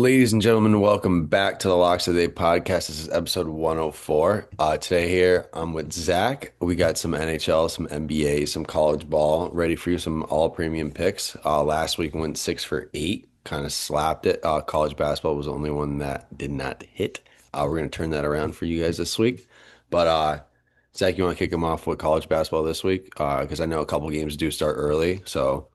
Ladies and gentlemen, welcome back to the Locks of the Day podcast. This is episode 104. Today here, I'm with Zach. We got some NHL, some NBA, some college ball ready for you, some all premium picks. Last week went 6 for 8, kind of slapped it. College basketball was the only one that did not hit. We're going to turn that around for you guys this week. But Zach, you want to kick them off with college basketball this week? Because I know a couple games do start early, so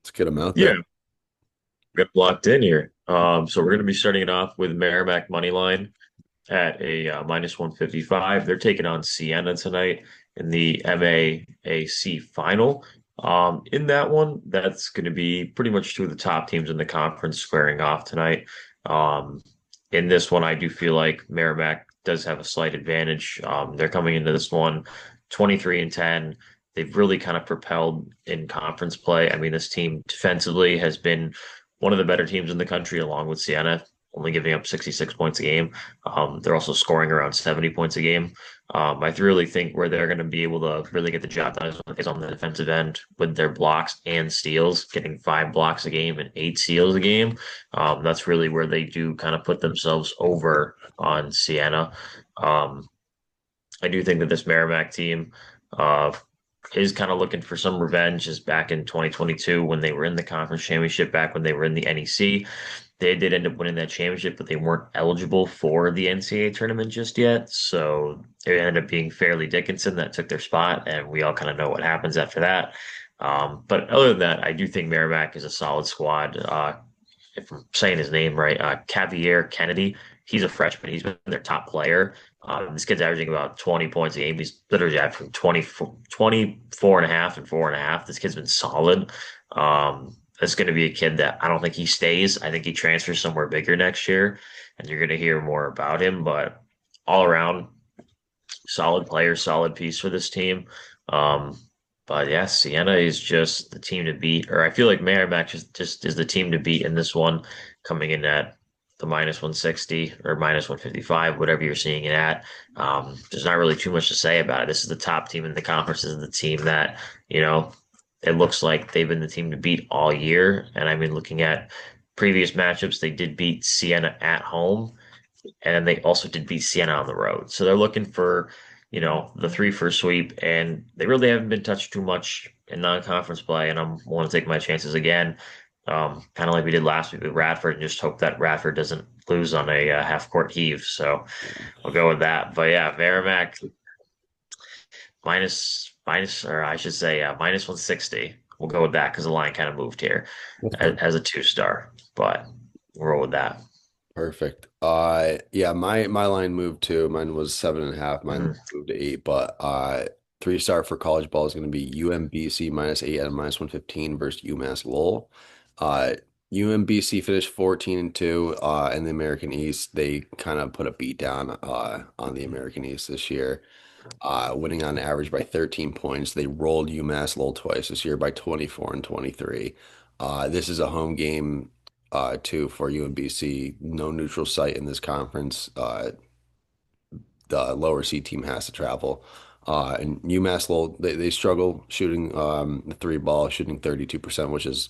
let's get them out Yeah, there. we got locked in here. So we're going to be starting it off with Merrimack money line at a minus 155. They're taking on Siena tonight in the MAAC final. In that one, that's going to be pretty much two of the top teams in the conference squaring off tonight. Um, in this one, I do feel like Merrimack does have a slight advantage. They're coming into this one 23 and 10. They've really kind of propelled in conference play. I mean, this team defensively has been one of the better teams in the country, along with Siena, only giving up 66 points a game. They're also scoring around 70 points a game. I really think where they're going to be able to really get the job done is on the defensive end with their blocks and steals, getting 5 blocks a game and 8 steals a game. That's really where they do kind of put themselves over on Siena. Um, I do think that this Merrimack team uh, is kind of looking for some revenge. Is back in 2022 when they were in the conference championship, back when they were in the NEC. They did end up winning that championship, but they weren't eligible for the NCAA tournament just yet. So it ended up being Fairleigh Dickinson that took their spot, and we all kind of know what happens after that. But other than that, I do think Merrimack is a solid squad. If I'm saying his name right, Cavier Kennedy. He's a freshman. He's been their top player. This kid's averaging about 20 points a game. He's literally averaging 24 and a half and 4.5. This kid's been solid. It's going to be a kid that I don't think he stays. I think he transfers somewhere bigger next year, and you're going to hear more about him. But all around, solid player, solid piece for this team. Um, but yeah, Siena is just the team to beat, or I feel like Merrimack just is the team to beat in this one, coming in at the minus 160 or minus 155, whatever you're seeing it at. There's not really too much to say about it. This is the top team in the conference. This is the team that, you know, it looks like they've been the team to beat all year. And I mean, looking at previous matchups, they did beat Siena at home, and they also did beat Siena on the road. So they're looking for, the 3 for sweep, and they really haven't been touched too much in non-conference play. And I'm want to take my chances again, kind of like we did last week with Radford, and just hope that Radford doesn't lose on a half-court heave. So I'll go with that. But yeah, Merrimack or I should say minus 160. We'll go with that because the line kind of moved here That's as a 2-star, but we'll roll with that. perfect. Yeah, my line moved too. Mine was 7.5. Mine Mhm. moved to 8, but 3 star for college ball is going to be UMBC -8 at a minus 115 versus UMass Lowell. Uh, UMBC finished 14-2 in the American East. They kind of put a beat down on the American East this year, winning on average by 13 points. They rolled UMass Lowell twice this year by 24 and 23. This is a home game too for UMBC. No neutral site in this conference. The lower seed team has to travel. And UMass Lowell, they struggle shooting the three ball, shooting 32%, which is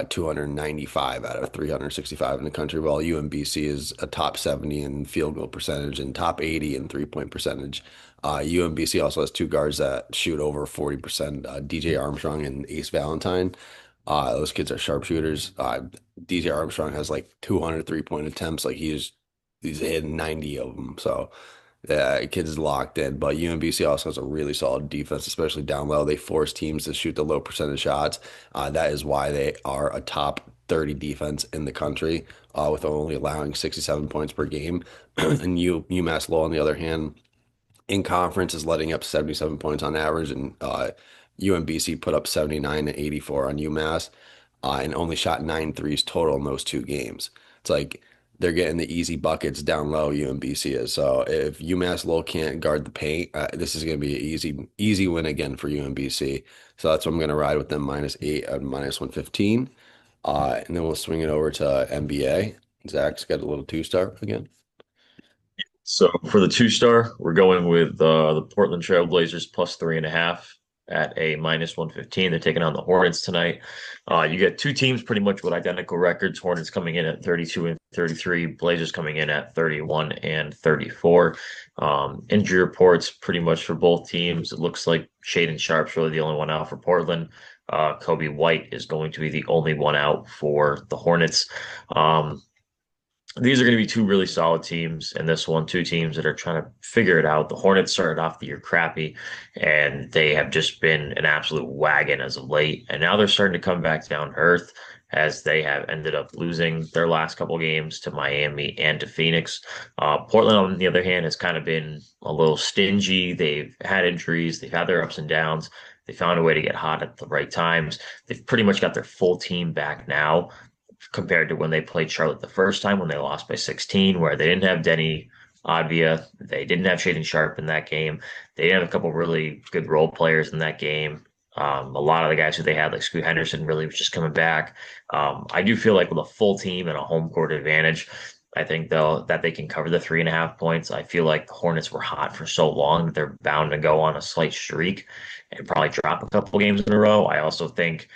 295 out of 365 in the country, while UMBC is a top 70 in field goal percentage and top 80 in three-point percentage. UMBC also has two guards that shoot over 40%, DJ Armstrong and Ace Valentine. Those kids are sharpshooters. DJ Armstrong has like 200 3-point attempts. Like he's hit 90 of them. So yeah, kid is locked in. But UMBC also has a really solid defense, especially down low. They force teams to shoot the low percentage shots. That is why they are a top 30 defense in the country, with only allowing 67 points per game. And UMass Lowell, on the other hand, in conference is letting up 77 points on average, and UMBC put up 79 and 84 on UMass, and only shot 9 threes total in those two games. It's like they're getting the easy buckets down low, UMBC is. So if UMass Lowell can't guard the paint, this is going to be an easy win again for UMBC. So that's what I'm going to ride with them -8 at minus 115. And then we'll swing it over to NBA. Zach's got a little 2-star again. So for the 2-star, we're going with the Portland Trail Blazers plus 3.5. at a minus 115. They're taking on the Hornets tonight. You get two teams pretty much with identical records. Hornets coming in at 32 and 33, Blazers coming in at 31 and 34. Injury reports pretty much for both teams. It looks like Shaedon Sharp's really the only one out for Portland. Kobe White is going to be the only one out for the Hornets. These are going to be two really solid teams, and this one, two teams that are trying to figure it out. The Hornets started off the year crappy, and they have just been an absolute wagon as of late. And now they're starting to come back down to earth as they have ended up losing their last couple games to Miami and to Phoenix. Portland, on the other hand, has kind of been a little stingy. They've had injuries, they've had their ups and downs. They found a way to get hot at the right times. They've pretty much got their full team back now compared to when they played Charlotte the first time when they lost by 16, where they didn't have Denny Advia, they didn't have Shaedon Sharp in that game. They didn't have a couple really good role players in that game. A lot of the guys who they had, like Scoot Henderson, really was just coming back. I do feel like with a full team and a home court advantage, I think though that they can cover the 3.5 points. I feel like the Hornets were hot for so long that they're bound to go on a slight streak and probably drop a couple games in a row. I also think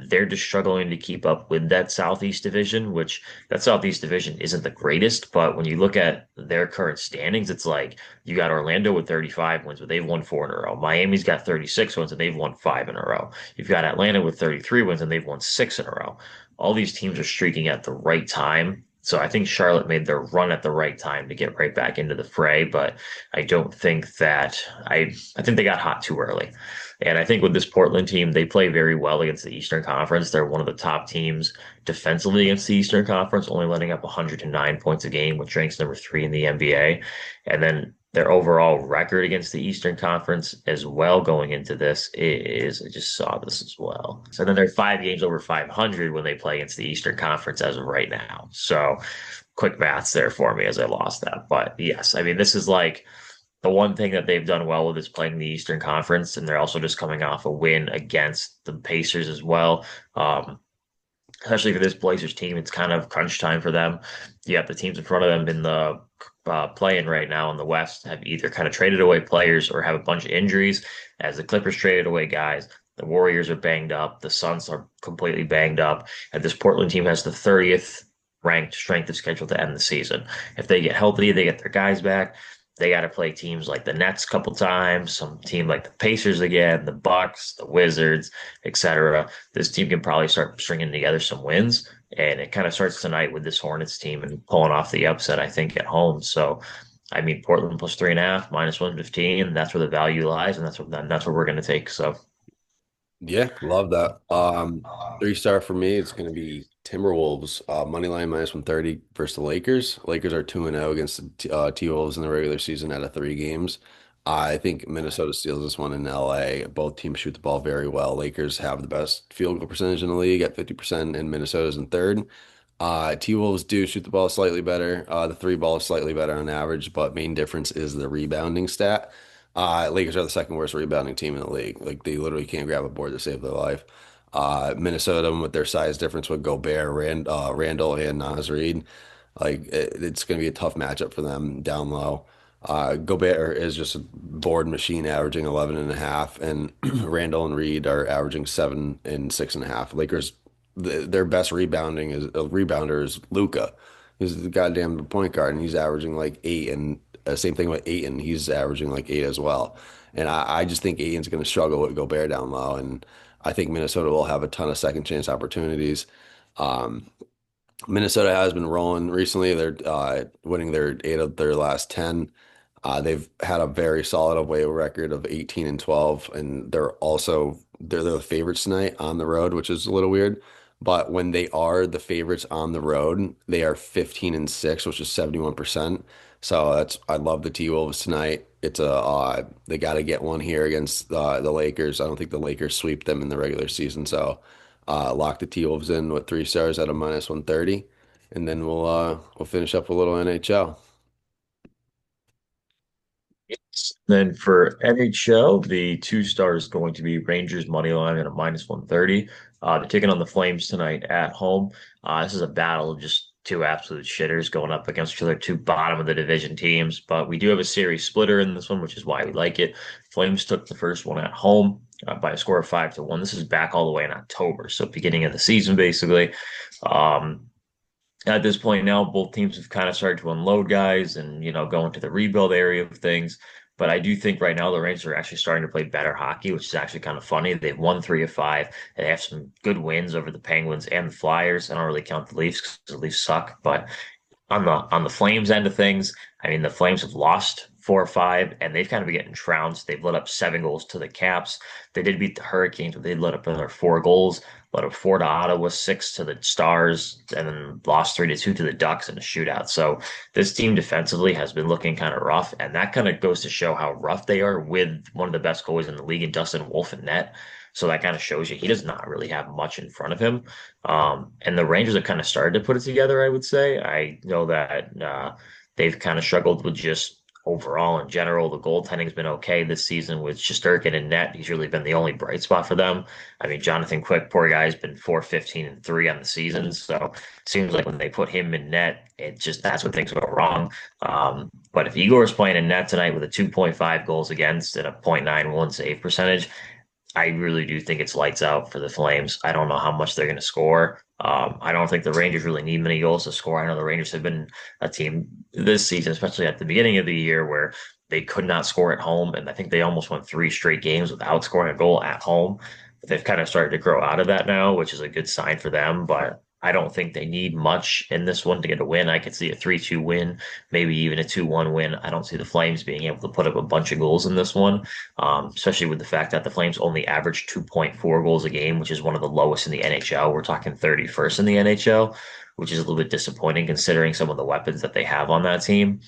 they're just struggling to keep up with that Southeast division, which that Southeast division isn't the greatest. But when you look at their current standings, it's like you got Orlando with 35 wins, but they've won four in a row. Miami's got 36 wins, and they've won five in a row. You've got Atlanta with 33 wins, and they've won six in a row. All these teams are streaking at the right time. So I think Charlotte made their run at the right time to get right back into the fray, but I don't think that I think they got hot too early. And I think with this Portland team, they play very well against the Eastern Conference. They're one of the top teams defensively against the Eastern Conference, only letting up 109 points a game, which ranks number three in the NBA. And then their overall record against the Eastern Conference as well going into this is, I just saw this as well. So then they're 5 games over 500 when they play against the Eastern Conference as of right now. So quick maths there for me as I lost that. But yes, I mean, this is like the one thing that they've done well with is playing the Eastern Conference, and they're also just coming off a win against the Pacers as well. Especially for this Blazers team, it's kind of crunch time for them. Yeah, the teams in front of them in the playing right now in the West have either kind of traded away players or have a bunch of injuries. As the Clippers traded away guys, the Warriors are banged up, the Suns are completely banged up, and this Portland team has the 30th ranked strength of schedule to end the season. If they get healthy, they get their guys back. They got to play teams like the Nets a couple times, some team like the Pacers again, the Bucks, the Wizards, etc. This team can probably start stringing together some wins, and it kind of starts tonight with this Hornets team and pulling off the upset, I think, at home. So, I mean, Portland plus 3.5, minus 115. That's where the value lies, and that's what we're going to take. So, Yeah, love that. 3 star for me, it's going to be Timberwolves, money line minus 130 versus the Lakers. Lakers are 2-0 against the T-Wolves in the regular season out of 3 games. I think Minnesota steals this one in LA. Both teams shoot the ball very well. Lakers have the best field goal percentage in the league at 50%, and Minnesota's in third. T-Wolves do shoot the ball slightly better. The three ball is slightly better on average, but main difference is the rebounding stat. Lakers are the second worst rebounding team in the league. Like they literally can't grab a board to save their life. Minnesota with their size difference with Gobert, Randall, and Naz Reid, like it's going to be a tough matchup for them down low. Gobert is just a board machine averaging 11 and a half, and Randall and Reed are averaging 7 and 6.5. Lakers, their best rebounder is Luca. He's the goddamn point guard, and he's averaging like 8, and same thing with Aiton. He's averaging like 8 as well. And I just think Aiton's going to struggle with Gobert down low, and I think Minnesota will have a ton of second chance opportunities. Um, Minnesota has been rolling recently. They're winning their 8 of their last 10. They've had a very solid away record of 18 and 12, and they're the favorites tonight on the road, which is a little weird. But when they are the favorites on the road, they are 15 and 6, which is 71%. So I love the T-Wolves tonight. They got to get one here against the Lakers. I don't think the Lakers sweep them in the regular season. So lock the T-Wolves in with 3 stars at a minus 130, and then we'll finish up a little NHL. then for NHL, the 2 star is going to be Rangers money line at a minus 130. They're taking on the Flames tonight at home. This is a battle of just two absolute shitters going up against each other, two bottom of the division teams. But we do have a series splitter in this one, which is why we like it. Flames took the first one at home. by a score of 5-1. This is back all the way in October, so beginning of the season, basically. Um, at this point now, both teams have kind of started to unload guys and, go into the rebuild area of things. But I do think right now the Rangers are actually starting to play better hockey, which is actually kind of funny. They've won 3 of 5. And they have some good wins over the Penguins and the Flyers. I don't really count the Leafs because the Leafs suck, but on the Flames end of things, I mean the Flames have lost 4 or 5, and they've kind of been getting trounced. They've let up 7 goals to the Caps. They did beat the Hurricanes, but they let up another 4 goals. Let up 4 to Ottawa, 6 to the Stars, and then lost 3-2 to the Ducks in a shootout. So this team defensively has been looking kind of rough, and that kind of goes to show how rough they are with one of the best goalies in the league, in Dustin Wolf in net. So that kind of shows you he does not really have much in front of him. And the Rangers have kind of started to put it together, I would say. I know that they've kind of struggled with just overall in general. The goaltending's been okay this season with Shesterkin and net. He's really been the only bright spot for them. I mean, Jonathan Quick, poor guy, has been 4-15-3 on the season. So it seems like when they put him in net, it just that's when things go wrong. But if Igor's playing in net tonight with a 2.5 goals against and a .91 save percentage, I really do think it's lights out for the Flames. I don't know how much they're going to score. I don't think the Rangers really need many goals to score. I know the Rangers have been a team this season, especially at the beginning of the year, where they could not score at home. And I think they almost won 3 straight games without scoring a goal at home. But they've kind of started to grow out of that now, which is a good sign for them. But I don't think they need much in this one to get a win. I could see a 3-2 win, maybe even a 2-1 win. I don't see the Flames being able to put up a bunch of goals in this one, especially with the fact that the Flames only average 2.4 goals a game, which is one of the lowest in the NHL. We're talking 31st in the NHL, which is a little bit disappointing considering some of the weapons that they have on that team.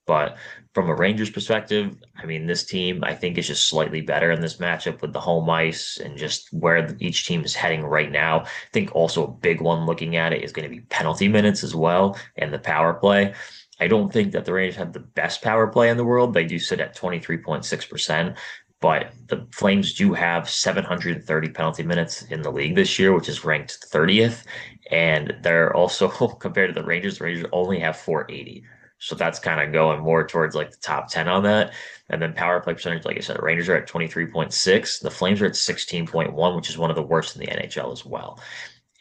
But from a Rangers perspective, I mean, this team I think is just slightly better in this matchup with the home ice and just where each team is heading right now. I think also a big one looking at it is going to be penalty minutes as well and the power play. I don't think that the Rangers have the best power play in the world. They do sit at 23.6%, but the Flames do have 730 penalty minutes in the league this year, which is ranked 30th. And they're also, compared to the Rangers only have 480. So that's kind of going more towards like the top 10 on that. And then power play percentage, like I said, Rangers are at 23.6. The Flames are at 16.1, which is one of the worst in the NHL as well.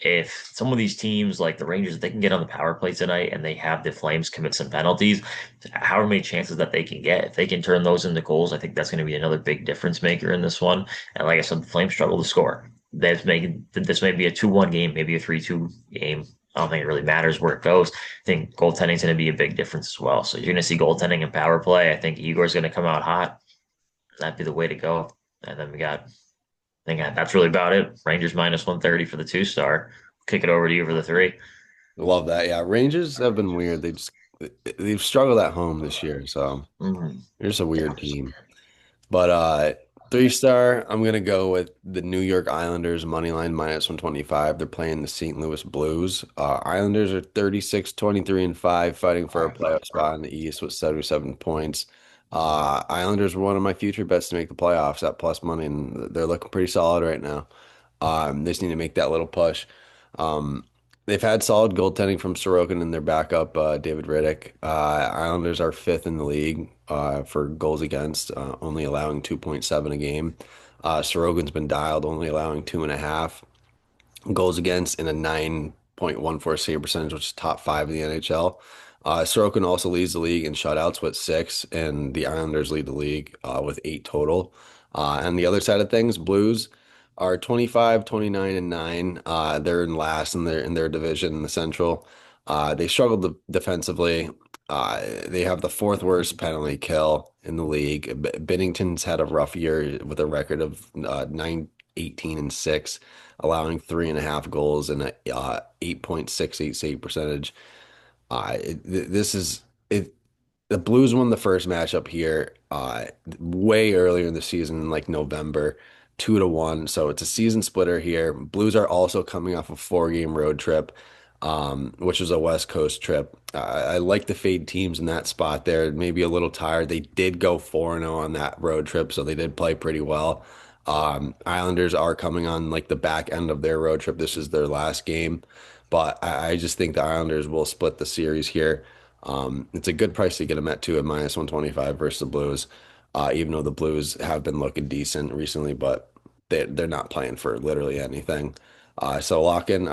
If some of these teams like the Rangers, they can get on the power play tonight and they have the Flames commit some penalties, however many chances that they can get, if they can turn those into goals, I think that's going to be another big difference maker in this one. And like I said, the Flames struggle to score. This may be a 2-1 game, maybe a 3-2 game. I don't think it really matters where it goes. I think goaltending is going to be a big difference as well. So you're going to see goaltending and power play. I think Igor's going to come out hot. That'd be the way to go. And then I think that's really about it. Rangers minus 130 for the 2-star. Kick it over to you for the 3. Love that. Yeah, Rangers have been weird. They've struggled at home this year, so Mm-hmm. they're just a weird team. But 3-star, I'm gonna go with the New York Islanders money line minus 125. They're playing the St. Louis Blues. Islanders are 36, 23, and 5, fighting for a playoff spot in the East with 77 points. Islanders were one of my future bets to make the playoffs at plus money, and they're looking pretty solid right now. They just need to make that little push. Um, they've had solid goaltending from Sorokin and their backup, David Riddick. Islanders are fifth in the league for goals against, only allowing 2.7 a game. Sorokin's been dialed, only allowing 2.5 goals against and a 9.14 save percentage, which is top 5 in the NHL. Sorokin also leads the league in shutouts with 6, and the Islanders lead the league with 8 total. On the other side of things, Blues are 25, 29, and 9. They're in last in their division in the Central. They struggled defensively. They have the fourth worst penalty kill in the league. Binnington's had a rough year with a record of 9, 18, and 6, allowing 3.5 goals and a 8.68 save percentage. This is it. The Blues won the first matchup here way earlier in the season, in like November, 2-1. So it's a season splitter here. Blues are also coming off a 4-game road trip, which was a West Coast trip. I like the fade teams in that spot there. Maybe a little tired. They did go 4-0 on that road trip, so they did play pretty well. Islanders are coming on like the back end of their road trip. This is their last game, but I just think the Islanders will split the series here. It's a good price to get them at two at minus 125 versus the Blues, even though the Blues have been looking decent recently. But they're not playing for literally anything. So lock in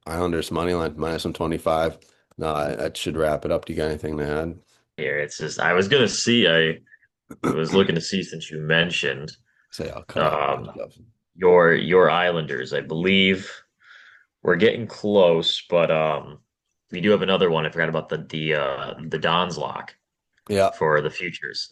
Islanders money line minus 125. No, that should wrap it up. Do you got anything to add? Here, it's just I was gonna see. I was looking to see since you mentioned Say I'll cut out my um stuff. your Islanders. I believe we're getting close, but we do have another one. I forgot about the Don's lock Yeah. for the futures.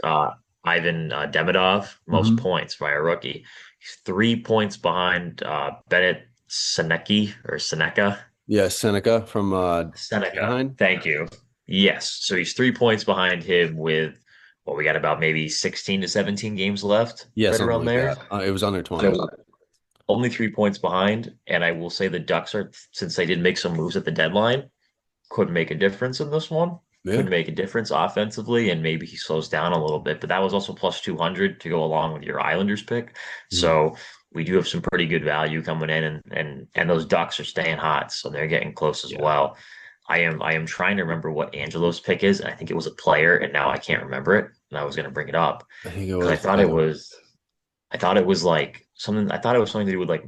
Ivan Demidov, most Hmm. points by a rookie. He's 3 points behind Bennett Senecki or Seneca. Yeah, Seneca from Seneca. Anaheim. Thank you. Yes. So he's 3 points behind him with what we got about maybe 16 to 17 games left, Yeah, right something around like there. that. It was under 20. So only 3 points behind. And I will say the Ducks are, since they did make some moves at the deadline, could make a difference in this one. Could Yeah. make a difference offensively, and maybe he slows down a little bit. But that was also plus 200 to go along with your Islanders pick. Mhm. So we do have some pretty good value coming in, and those Ducks are staying hot, so they're getting close as Yeah. well. I am trying to remember what Angelo's pick is. I think it was a player, and now I can't remember it. And I was going to bring it up I think it because was I thought it was like something. I thought it was something to do with like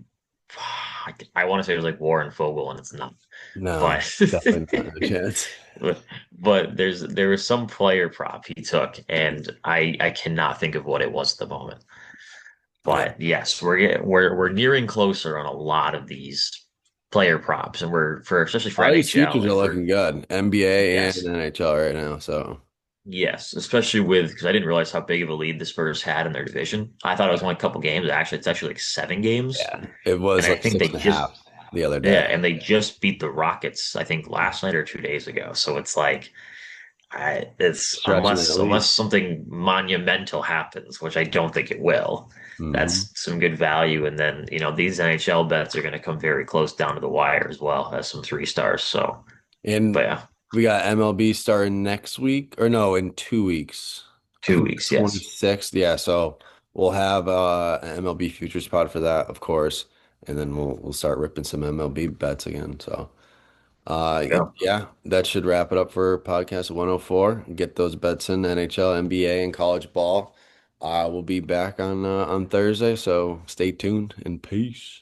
I want to say it was like Warren Fogle, and it's not. no, But definitely not a chance. but there was some player prop he took, and I cannot think of what it was at the moment. Yeah. But yes, we're nearing closer on a lot of these player props, and we're for especially for All these NHL. futures are If we're looking good. NBA and Yes, NHL right now. So yes, especially with because I didn't realize how big of a lead the Spurs had in their division. I thought it was only a couple games. Actually, it's actually like 7 games, yeah, it and was I like think six they and a just half the other yeah, day. and they just beat the Rockets. I think last night or 2 days ago. So it's like. It's Stretching that unless lead. something monumental happens, which I don't think it will. Hmm. That's some good value, and then these NHL bets are going to come very close down to the wire as well as some 3 stars. So, but And yeah, we got MLB starting next week, or no, in 2 weeks. I two think the weeks, yes. 26th. Yeah, so we'll have an MLB futures pod for that, of course, and then we'll start ripping some MLB bets again. So. Yeah. Yeah, that should wrap it up for podcast 104. Get those bets in NHL, NBA, and college ball. We'll be back on Thursday, so stay tuned and peace.